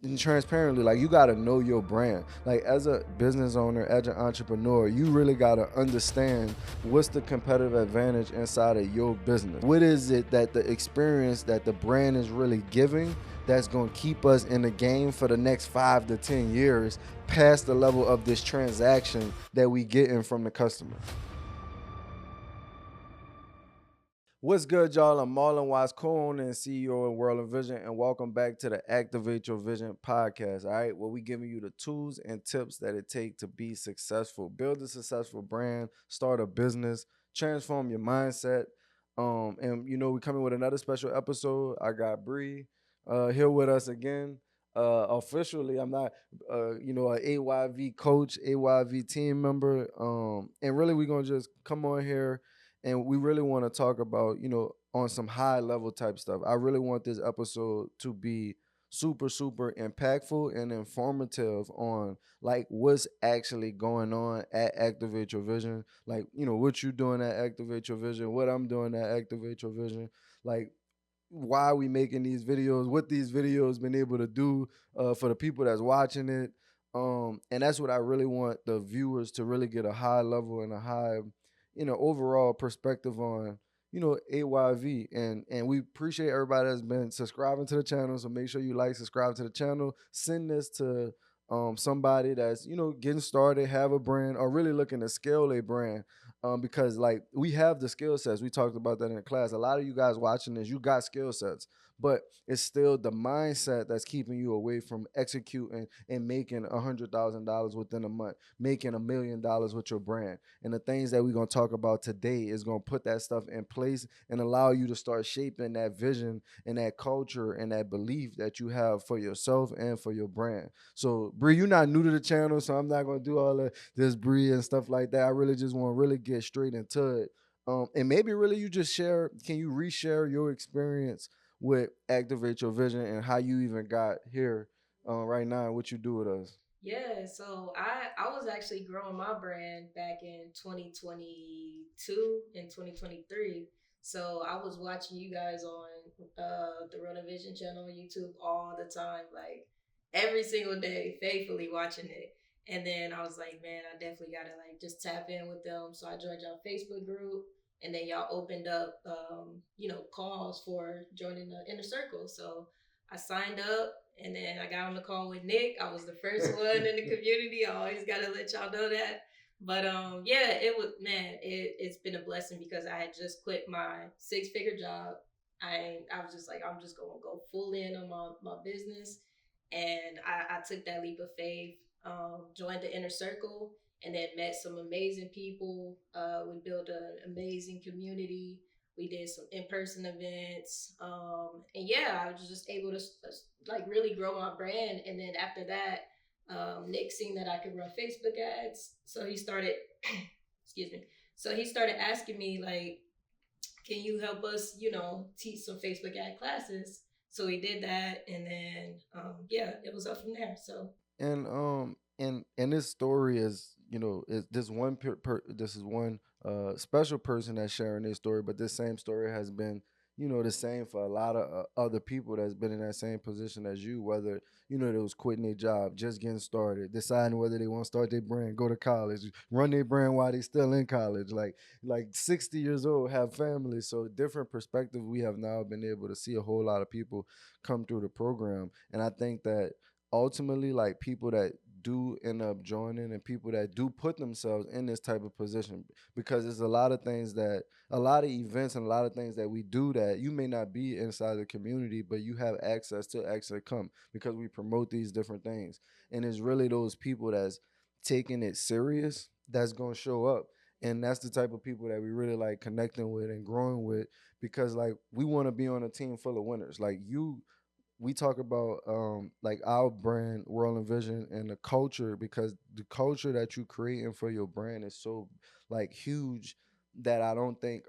and transparently, like, you got to know your brand. Like, as a business owner, as an entrepreneur, you really got to understand what's the competitive advantage inside of your business. What is it that the experience that the brand is really giving that's going to keep us in the game for the next 5 to 10 years past the level of this transaction that we getting from the customer? What's good, y'all? I'm Marlon Watts, co-owner and CEO of World of Vision, and welcome back to the Activate Your Vision podcast. All right, where we giving you the tools and tips that it take to be successful, build a successful brand, start a business, transform your mindset. And we coming with another special episode. I got Bree here with us again. Officially, I'm not, an AYV coach, AYV team member. And really, we're gonna just come on here and we really want to talk about, on some high level type stuff. I really want this episode to be super, super impactful and informative on like what's actually going on at Activate Your Vision. Like, what you doing at Activate Your Vision, what I'm doing at Activate Your Vision. Like, why we making these videos, what these videos been able to do for the people that's watching it. And that's what I really want the viewers to really get a high level and a high, overall perspective on, AYV. And we appreciate everybody that's been subscribing to the channel. So make sure you like, subscribe to the channel. Send this to somebody that's, getting started, have a brand, or really looking to scale a brand. Because like we have the skill sets. We talked about that in the class. A lot of you guys watching this, you got skill sets, but it's still the mindset that's keeping you away from executing and making $100,000 within a month, making $1,000,000 with your brand. And the things that we're gonna talk about today is gonna put that stuff in place and allow you to start shaping that vision and that culture and that belief that you have for yourself and for your brand. So Bree, you're not new to the channel, so I'm not gonna do all of this Bree and stuff like that. I really just want to really get straight into it. And maybe really you just can you reshare your experience with Activate Your Vision and how you even got here right now and what you do with us? Yeah, so I was actually growing my brand back in 2022 and 2023. So I was watching you guys on the Run Vision channel on YouTube all the time, like every single day, faithfully watching it. And then I was like, man, I definitely gotta like just tap in with them. So I joined y'all Facebook group, and then y'all opened up, calls for joining the inner circle. So I signed up, and then I got on the call with Nick. I was the first one in the community. I always gotta let y'all know that. But yeah, it's been a blessing because I had just quit my 6-figure job. I was just like, I'm just gonna go full in on my business. And I took that leap of faith, joined the inner circle, and then met some amazing people. We built an amazing community. We did some in-person events, and yeah, I was just able to like really grow my brand. And then after that, Nick seen that I could run Facebook ads, so he started excuse me, so he started asking me like, can you help us, teach some Facebook ad classes? So he did that, and then yeah, it was up from there. So And this story is, is this one this is one special person that's sharing this story, but this same story has been, the same for a lot of other people that's been in that same position as you, whether, they was quitting their job, just getting started, deciding whether they want to start their brand, go to college, run their brand while they still in college, like 60 years old, have families. So different perspective. We have now been able to see a whole lot of people come through the program. And I think that ultimately, like, people that do end up joining and people that do put themselves in this type of position, because there's a lot of things that a lot of events and a lot of things that we do that you may not be inside the community, but you have access to actually come because we promote these different things. And it's really those people that's taking it serious that's going to show up. And that's the type of people that we really like connecting with and growing with, because like we want to be on a team full of winners. Like you, we talk about like our brand World and Vision and the culture, because the culture that you creating for your brand is so like huge that I don't think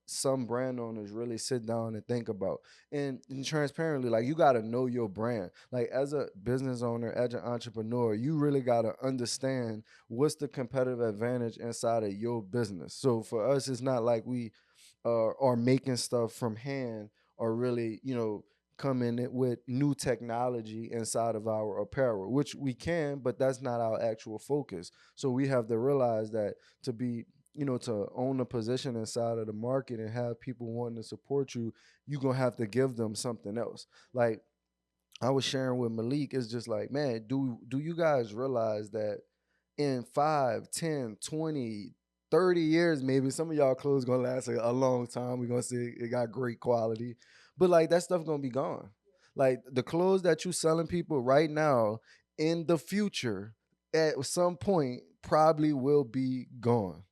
some brand owners really sit down and think about. And transparently, like, you got to know your brand. Like, as a business owner, as an entrepreneur, you really got to understand what's the competitive advantage inside of your business. So for us, it's not like we are making stuff from hand or really, come in it with new technology inside of our apparel, which we can, but that's not our actual focus. So we have to realize that to be, to own a position inside of the market and have people wanting to support you, you're gonna have to give them something else. Like I was sharing with Malik, it's just like, man, do you guys realize that in 5, 10, 20, 30 years, maybe some of y'all clothes gonna last a long time. We're gonna see it got great quality. But like that stuff gonna be gone. Like the clothes that you selling people right now in the future at some point probably will be gone.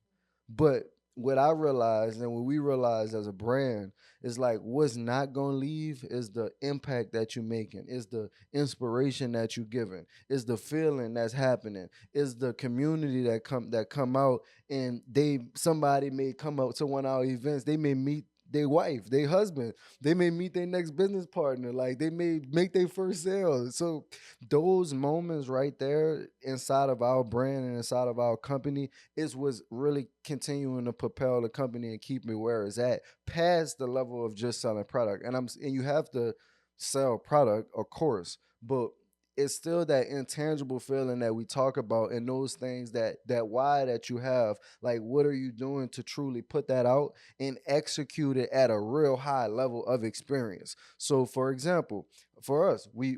But what I realized and what we realized as a brand is like what's not gonna leave is the impact that you're making, is the inspiration that you're giving, is the feeling that's happening, is the community that come out and they somebody may come out to one of our events, they may meet their wife, their husband, they may meet their next business partner, like they may make their first sale. So those moments right there inside of our brand and inside of our company is what's really continuing to propel the company and keep me where it's at, past the level of just selling product. And you have to sell product, of course, but it's still that intangible feeling that we talk about, and those things that why that you have, like what are you doing to truly put that out and execute it at a real high level of experience. So for example, for us, we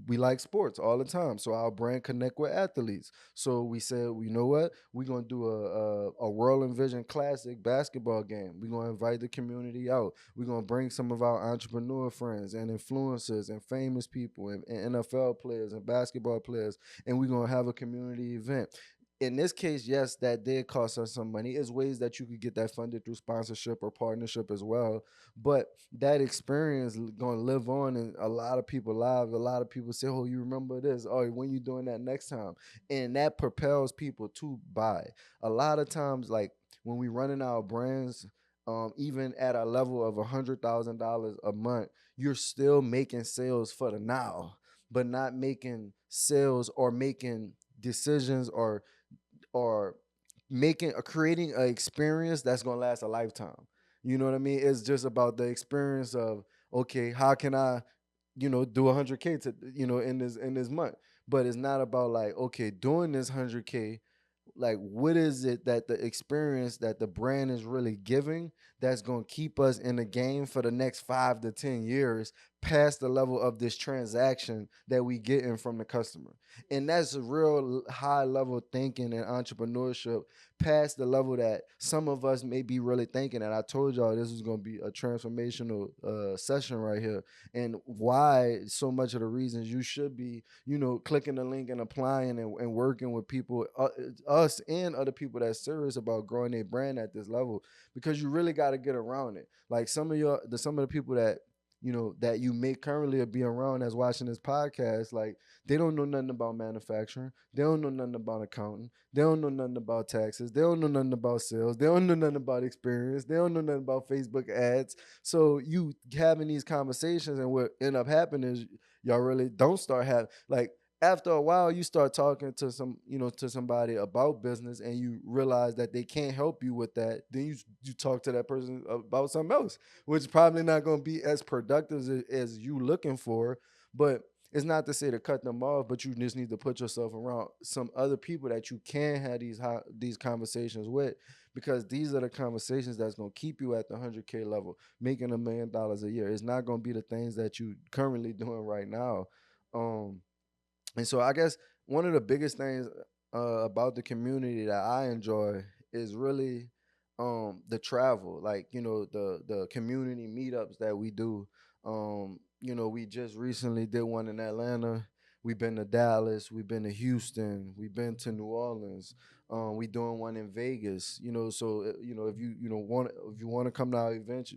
like sports all the time, so our brand connect with athletes. So we said, well, you know what? We're gonna do a World Envision Classic basketball game. We're gonna invite the community out. We're gonna bring some of our entrepreneur friends and influencers and famous people and NFL players and basketball players, and we're gonna have a community event. In this case, yes, that did cost us some money. Is ways that you could get that funded through sponsorship or partnership as well. But that experience gonna live on in a lot of people's lives. A lot of people say, "Oh, you remember this? Oh, when you doing that next time?" And that propels people to buy. A lot of times, like when we running our brands, even at a level of $100,000 a month, you're still making sales for the now, but not making sales or making decisions or making creating an experience that's gonna last a lifetime. You know what I mean? It's just about the experience of, okay, how can I, do 100K to in this month. But it's not about like, okay, doing this 100K, like what is it that the experience that the brand is really giving that's going to keep us in the game for the next 5 to 10 years, past the level of this transaction that we getting from the customer. And that's a real high level thinking and entrepreneurship, past the level that some of us may be really thinking. And I told y'all this was going to be a transformational session right here, and why so much of the reasons you should be, clicking the link and applying and working with people, us and other people that's serious about growing their brand at this level, because you really got to get around it. Like some of the people that that you may currently be around that's watching this podcast, like they don't know nothing about manufacturing, they don't know nothing about accounting, they don't know nothing about taxes, they don't know nothing about sales, they don't know nothing about experience, they don't know nothing about Facebook ads. So you having these conversations, and what end up happening is y'all really don't start having, like, after a while you start talking to somebody about business, and you realize that they can't help you with that. Then you talk to that person about something else, which is probably not going to be as productive as you looking for. But it's not to say to cut them off, but you just need to put yourself around some other people that you can have these conversations with, because these are the conversations that's going to keep you at the 100K level, making $1 million a year. It's not going to be the things that you currently doing right now. And so I guess one of the biggest things about the community that I enjoy is really the travel, like the community meetups that we do. We just recently did one in Atlanta. We've been to Dallas. We've been to Houston. We've been to New Orleans. We doing one in Vegas. So if you want to come to our event,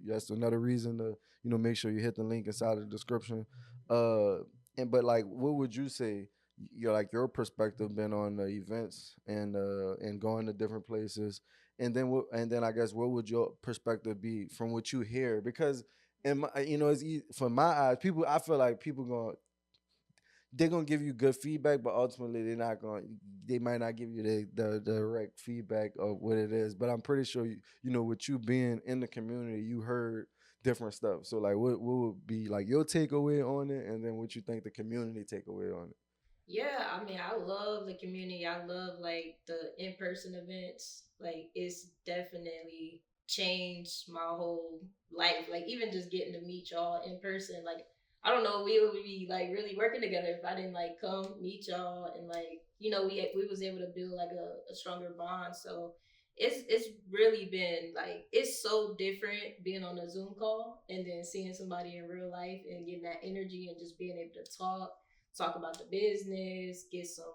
that's another reason to make sure you hit the link inside of the description. Uh, and but like, what would you say? Your perspective been on the events and going to different places, and then I guess what would your perspective be from what you hear? Because in my, it's easy, from my eyes, people, I feel like people going they're gonna give you good feedback, but ultimately they might not give you the direct feedback of what it is. But I'm pretty sure with you being in the community, you heard different stuff. So like, what would be like your takeaway on it, and then what you think the community takeaway on it? Yeah, I mean, I love the community. I love like the in-person events. Like it's definitely changed my whole life. Like even just getting to meet y'all in person. Like I don't know, we would be like really working together if I didn't like come meet y'all and like we was able to build like a stronger bond. So it's really been like it's so different being on a Zoom call and then seeing somebody in real life and getting that energy and just being able to talk about the business, get some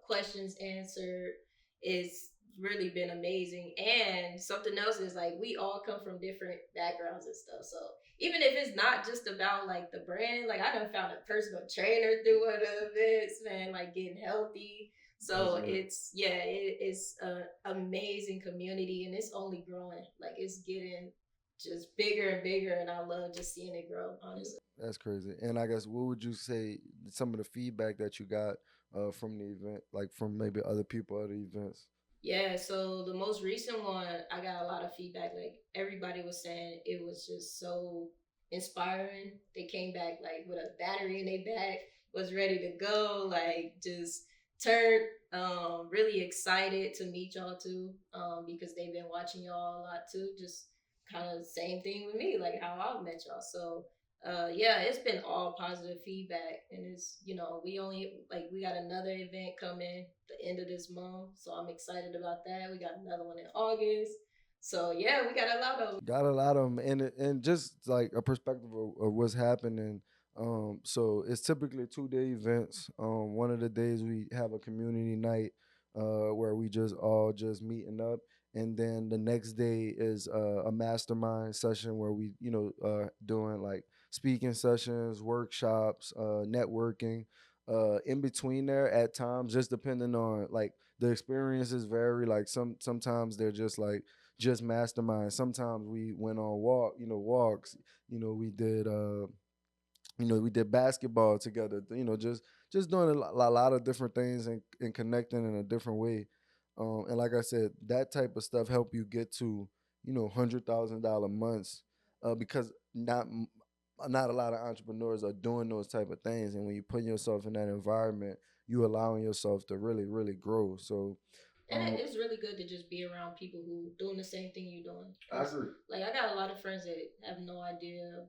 questions answered. It's really been amazing. And something else is like we all come from different backgrounds and stuff. So even if it's not just about like the brand, like I done found a personal trainer through one of the events, man, like getting healthy. That's So lit. it's an amazing community and it's only growing. Like it's getting just bigger and bigger, and I love just seeing it grow. Honestly. That's crazy. And I guess what would you say some of the feedback that you got from the event, like from maybe other people at the events? Yeah, so the most recent one, I got a lot of feedback. Like everybody was saying it was just so inspiring. They came back like with a battery in their back, was ready to go, like just turned really excited to meet y'all too. Because they've been watching y'all a lot too. Just kind of the same thing with me, like how I met y'all. So yeah, it's been all positive feedback, and it's we only like we got another event coming the end of this month, so I'm excited about that. We got another one in August, so yeah, we got a lot of. Got a lot of them, and just like a perspective of what's happening. So it's typically 2 day events. One of the days we have a community night, where we just all just meeting up, and then the next day is a mastermind session where we, doing like speaking sessions, workshops, networking. In between there, at times, just depending on like the experiences vary. Like sometimes they're just mastermind. Sometimes we went on walks. We did we did basketball together. Just doing a lot of different things and connecting in a different way. And like I said, that type of stuff help you get to $100,000 months, because not a lot of entrepreneurs are doing those type of things. And when you put yourself in that environment, you allowing yourself to really really grow. So And it's really good to just be around people who doing the same thing you're doing. I 'Cause, agree. like I got a lot of friends that have no idea,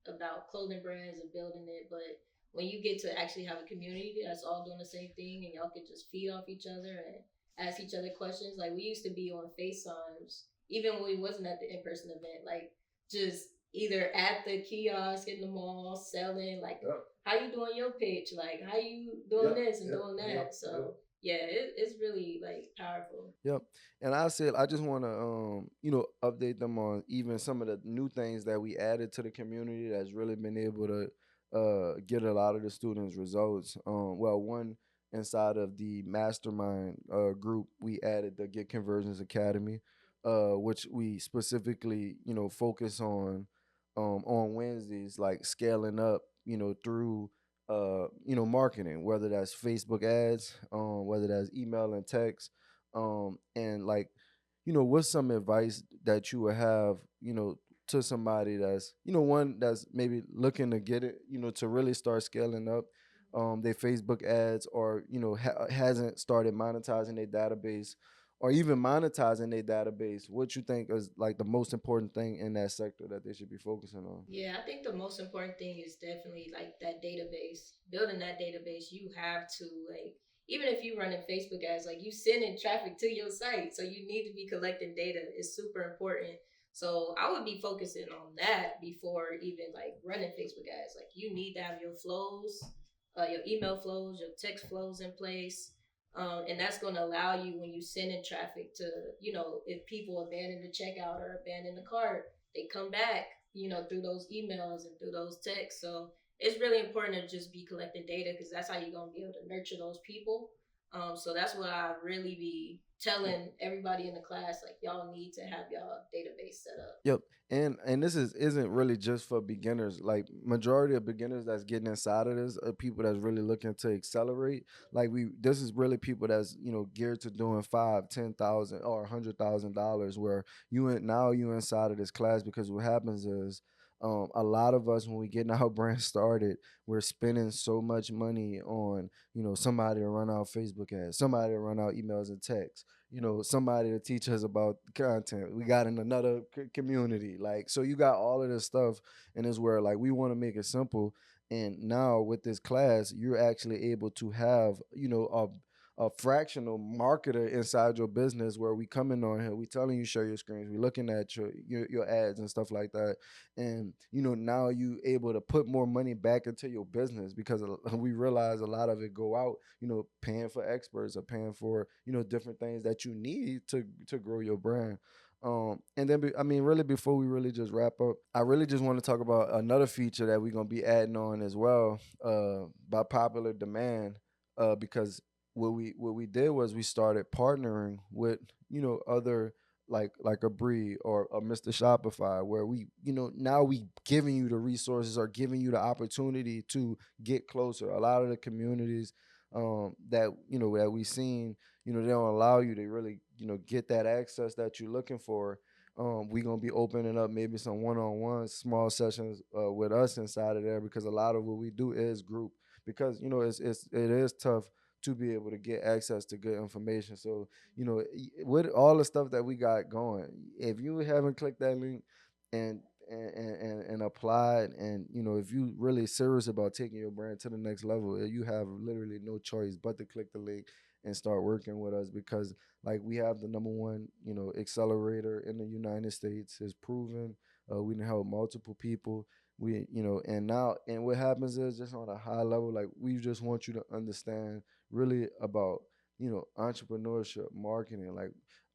about clothing brands and building it. But when you get to actually have a community that's all doing the same thing, and y'all can just feed off each other and ask each other questions. Like we used to be on FaceTimes, even when we wasn't at the in person event. Like just either at the kiosk in the mall selling, like Yep. how you doing your pitch, like how you doing Yep. this and Yep. doing that. Yep. So yeah, it's really like powerful. Yep. And I said I just want to update them on even some of the new things that we added to the community that's really been able to get a lot of the students results. Well, one, inside of the mastermind group, we added the Get Conversions Academy, which we specifically focus on Wednesdays, like scaling up through marketing, whether that's Facebook ads, whether that's email and text, and like, what's some advice that you would have, to somebody that's, one that's maybe looking to get it, to really start scaling up their Facebook ads, or hasn't started monetizing their database, or even monetizing their database. What you think is like the most important thing in that sector that they should be focusing on? Yeah, I think the most important thing is definitely like that database. Building that database, you have to like even if you run in Facebook ads, like you sending traffic to your site, so you need to be collecting data. It's super important. So I would be focusing on that before even like running Facebook ads. Like you need to have your flows, your email flows, your text flows in place. And that's going to allow you when you send in traffic to, if people abandon the checkout or abandon the cart, they come back through those emails and through those texts. So it's really important to just be collecting data because that's how you're going to be able to nurture those people. So that's what I really be telling everybody in the class, like y'all need to have y'all database set up. Yep. And this isn't really just for beginners. Like majority of beginners that's getting inside of this are people that's really looking to accelerate. Like this is really people that's, geared to doing 5, 10,000 or $100,000 where you inside of this class because what happens is a lot of us when we getting our brand started, we're spending so much money on, somebody to run out Facebook ads, somebody to run out emails and texts, somebody to teach us about content. We got in another community. Like, so you got all of this stuff, and it's where like we want to make it simple. And now with this class, you're actually able to have, a fractional marketer inside your business where we coming on here, we telling you share your screens, we looking at your ads and stuff like that. And now you able to put more money back into your business because we realize a lot of it go out, paying for experts or paying for different things that you need to grow your brand. And then I mean, really, before we really just wrap up, I really just want to talk about another feature that we're gonna be adding on as well, by popular demand, because what we did was we started partnering with other like a Bree or a Mr. Shopify, where we now we giving you the resources or giving you the opportunity to get closer. A lot of the communities that that we seen, they don't allow you to really get that access that you're looking for. We gonna be opening up maybe some one-on-one small sessions with us inside of there, because a lot of what we do is group, because it is tough to be able to get access to good information. So with all the stuff that we got going, if you haven't clicked that link and and applied, and if you really serious about taking your brand to the next level, you have literally no choice but to click the link and start working with us, because like we have the number one accelerator in the United States. Is proven. We can help multiple people. And what happens is, just on a high level, like we just want you to understand really about entrepreneurship, marketing, like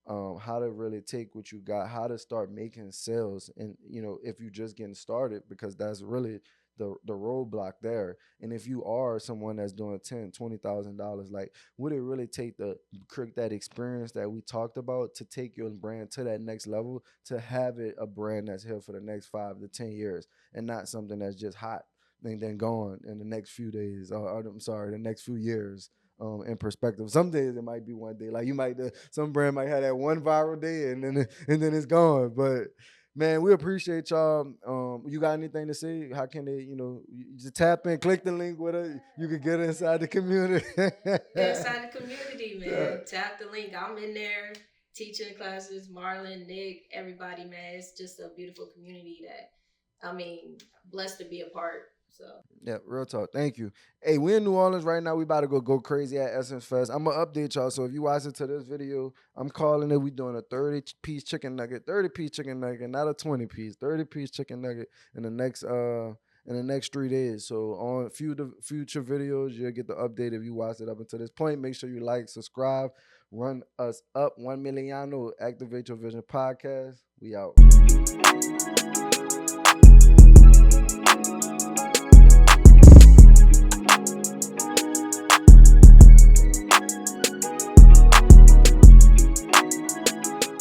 how to really take what you got, how to start making sales. And if you're just getting started, because that's really the roadblock there. And if you are someone that's doing $10,000, $20,000, like would it really take the create that experience that we talked about to take your brand to that next level, to have it a brand that's here for the next 5 to 10 years, and not something that's just hot and then gone in the next few days, or I'm sorry, the next few years. In perspective, some days it might be one day. Like you might, some brand might have that one viral day, and then it's gone. But man, we appreciate y'all. You got anything to say? How can they, just tap in, click the link with it. You can get inside the community. Get inside the community, Yeah. man. Tap the link. I'm in there teaching classes. Marlon, Nick, everybody, man. It's just a beautiful community that, I mean, blessed to be a part. So Yeah, real talk. Thank you. Hey, we in New Orleans right now. We about to go crazy at Essence Fest. I'm gonna update y'all. So if you watching to this video, I'm calling it. We doing a 30-piece chicken nugget, 30-piece chicken nugget, not a 20-piece, 30-piece chicken nugget in the next 3 days. So on future videos, you'll get the update if you watched it up until this point. Make sure you like, subscribe, run us up 1 million. Activate Your Vision podcast. We out.